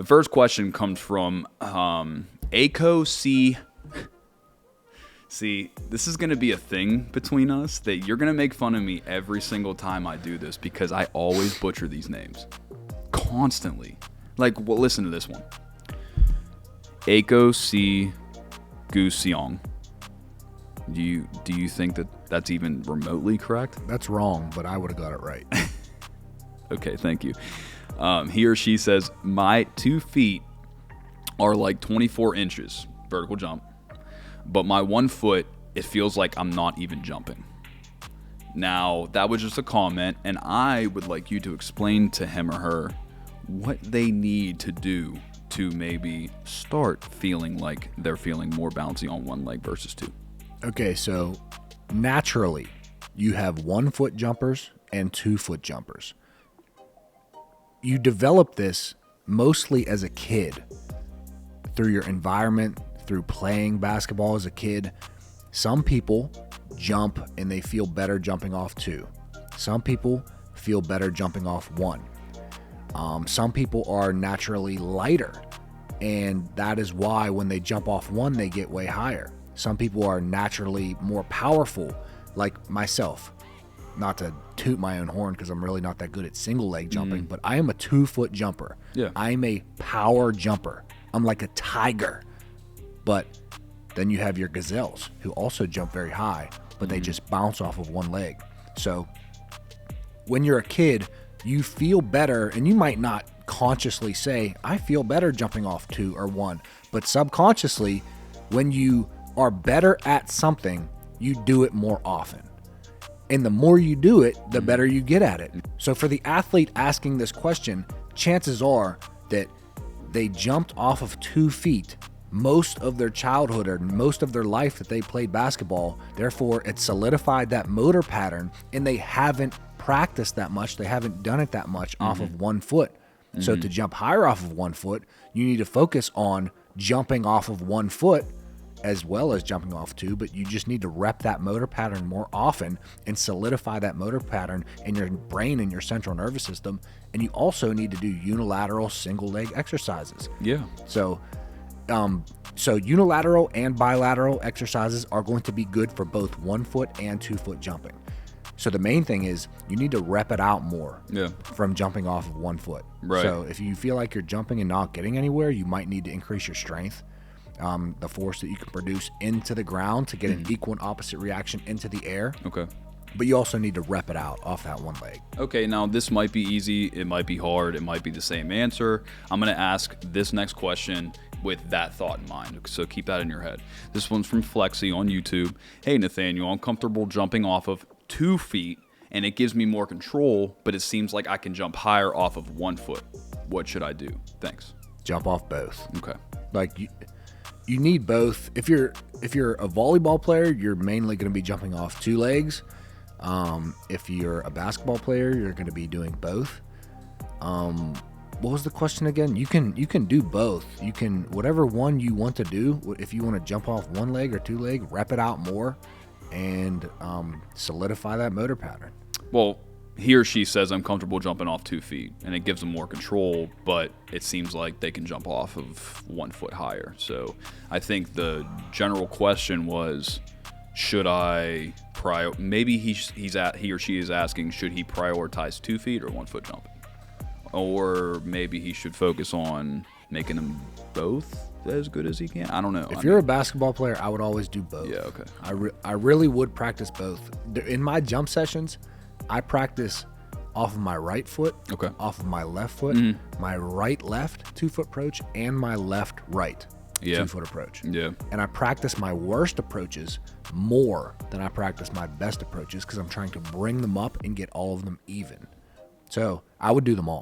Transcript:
The first question comes from Aco C. See, this is going to be a thing between us that you're going to make fun of me every single time I do this because I always butcher these names. Constantly. Like, well, listen to this one. Aco C. Guseong. Do you think that that's even remotely correct? That's wrong, but I would have got it right. Okay, thank you. He or she says, my 2 feet are like 24 inches, vertical jump, but my 1 foot, it feels like I'm not even jumping. Now, that was just a comment, and I would like you to explain to him or her what they need to do to maybe start feeling like they're feeling more bouncy on one leg versus two. Okay, so naturally, you have 1 foot jumpers and 2 foot jumpers. You develop this mostly as a kid through your environment, through playing basketball as a kid. Some people jump and they feel better jumping off 2. Some people feel better jumping off 1. Some people are naturally lighter, and that is why when they jump off 1, they get way higher. Some people are naturally more powerful, like myself. Not to toot my own horn because I'm really not that good at single leg jumping, but I am a 2 foot jumper. Yeah. I'm a power jumper. I'm like a tiger. But then you have your gazelles who also jump very high, but they just bounce off of 1 leg. So when you're a kid, you feel better, and you might not consciously say, I feel better jumping off 2 or 1, but subconsciously, when you are better at something, you do it more often. And the more you do it, the better you get at it. So for the athlete asking this question, chances are that they jumped off of 2 feet most of their childhood or most of their life that they played basketball. Therefore, it solidified that motor pattern, and they haven't practiced that much. They haven't done it that much off of 1 foot. So to jump higher off of 1 foot, you need to focus on jumping off of 1 foot as well as jumping off 2, but you just need to rep that motor pattern more often and solidify that motor pattern in your brain and your central nervous system. And you also need to do unilateral single leg exercises. Yeah. So unilateral and bilateral exercises are going to be good for both 1 foot and 2 foot jumping. So the main thing is you need to rep it out more from jumping off of 1 foot. Right. So if you feel like you're jumping and not getting anywhere, you might need to increase your strength. The force that you can produce into the ground to get an equal and opposite reaction into the air. Okay. But you also need to rep it out off that 1 leg. Okay, now this might be easy, it might be hard, it might be the same answer. I'm going to ask this next question with that thought in mind, so keep that in your head. This one's from Flexi on YouTube. Hey, Nathanael, I'm comfortable jumping off of 2 feet, and it gives me more control, but it seems like I can jump higher off of 1 foot. What should I do? Thanks. Jump off both. Okay. Like you need both. If you're a volleyball player, you're mainly going to be jumping off 2 legs. If you're a basketball player, you're going to be doing both. What was the question again? You can do both. You can, whatever one you want to do. If you want to jump off 1 leg or 2 leg, rep it out more and solidify that motor pattern. Well, he or she says I'm comfortable jumping off 2 feet, and it gives them more control, but it seems like they can jump off of 1 foot higher. So I think the general question was, should I maybe he or she is asking, should he prioritize 2 feet or 1 foot jumping? Or maybe he should focus on making them both as good as he can. I don't know. If you're a basketball player, I would always do both. Yeah, okay. I really would practice both. In my jump sessions, I practice off of my right foot, off of my left foot, my right-left 2 foot approach, and my left-right 2 foot approach. Yeah. And I practice my worst approaches more than I practice my best approaches because I'm trying to bring them up and get all of them even. So I would do them all.